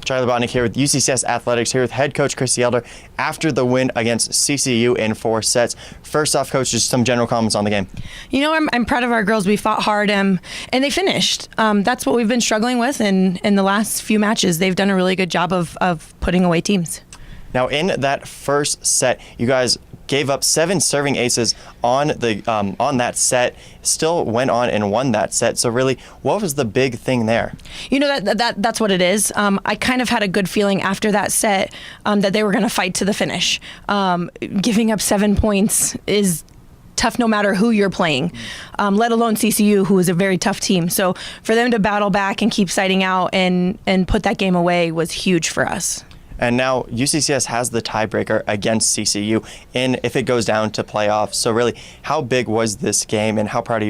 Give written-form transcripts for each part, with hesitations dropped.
Charlie Botnick here with UCCS Athletics, here with head coach Chrissy Elder after the win against CCU in 4 sets. First off, coach, just some general comments on the game. You know, I'm proud of our girls. We fought hard and they finished. That's what we've been struggling with in the last few matches. They've done a really good job of putting away teams. Now, in that first set, you guys gave up 7 serving aces on that set, still went on and won that set. So really, what was the big thing there? You know, that's what it is. I kind of had a good feeling after that set that they were going to fight to the finish. Giving up 7 points is tough no matter who you're playing, let alone CCU, who is a very tough team. So for them to battle back and keep siding out and put that game away was huge for us. And now UCCS has the tiebreaker against CCU if it goes down to playoffs. So really, how big was this game, and how proud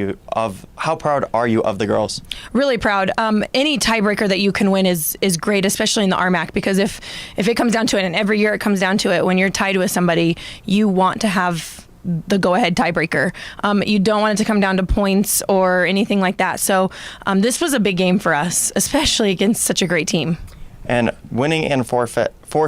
are you of the girls? Really proud. Any tiebreaker that you can win is great, especially in the RMAC, because if it comes down to it, and every year it comes down to it, when you're tied with somebody, you want to have the go-ahead tiebreaker. You don't want it to come down to points or anything like that. So this was a big game for us, especially against such a great team. And winning in 4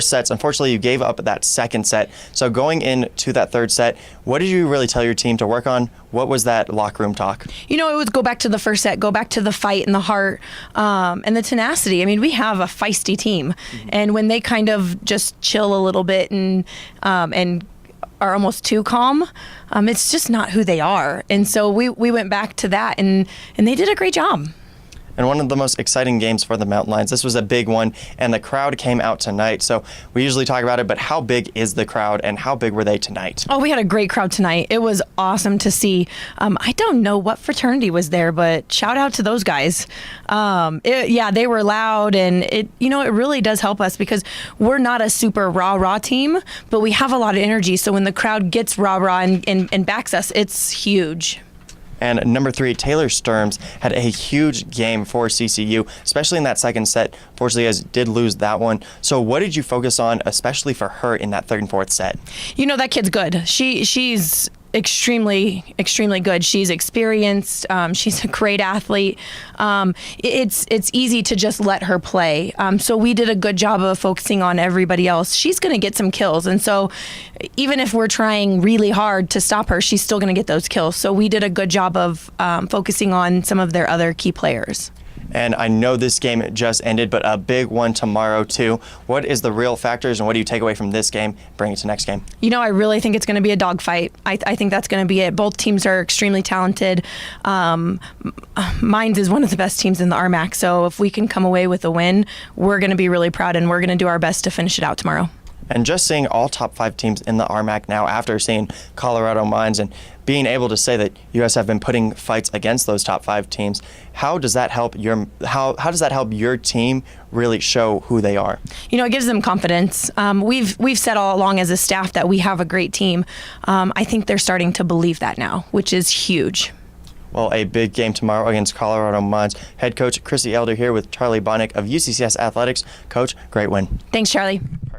sets, unfortunately, you gave up that second set. So going into that third set, what did you really tell your team to work on? What was that locker room talk? You know, it was go back to the first set, go back to the fight and the heart and the tenacity. I mean, we have a feisty team. Mm-hmm. And when they kind of just chill a little bit and are almost too calm, it's just not who they are. And so we went back to that, and they did a great job. And one of the most exciting games for the Mountain Lions. This was a big one, and the crowd came out tonight. So we usually talk about it, but how big is the crowd, and how big were they tonight? Oh, we had a great crowd tonight. It was awesome to see. I don't know what fraternity was there, but shout out to those guys. They were loud, and it really does help us because we're not a super rah-rah team, but we have a lot of energy. So when the crowd gets rah-rah and backs us, it's huge. And number 3, Taylor Sturms had a huge game for CCU, especially in that second set. Fortunately, you guys did lose that one. So what did you focus on, especially for her in that third and fourth set? You know, that kid's good. She's extremely good. She's experienced. She's a great athlete. It's easy to just let her play. So we did a good job of focusing on everybody else. She's going to get some kills, and so even if we're trying really hard to stop her, she's still going to get those kills. So we did a good job of focusing on some of their other key players. And I know this game just ended, but a big one tomorrow too. What is the real factors, and what do you take away from this game, bring it to next game? You know, I really think it's going to be a dogfight. I think that's going to be it. Both teams are extremely talented. Mines is one of the best teams in the RMAC, so if we can come away with a win, we're going to be really proud, and we're going to do our best to finish it out tomorrow. And just seeing all top 5 teams in the RMAC now, after seeing Colorado Mines and being able to say that you guys have been putting fights against those top 5 teams, how does that help your team really show who they are? You know, it gives them confidence. We've said all along as a staff that we have a great team. I think they're starting to believe that now, which is huge. Well, a big game tomorrow against Colorado Mines. Head coach Chrissy Elder here with Charlie Botnick of UCCS Athletics. Coach, great win. Thanks, Charlie. Perfect.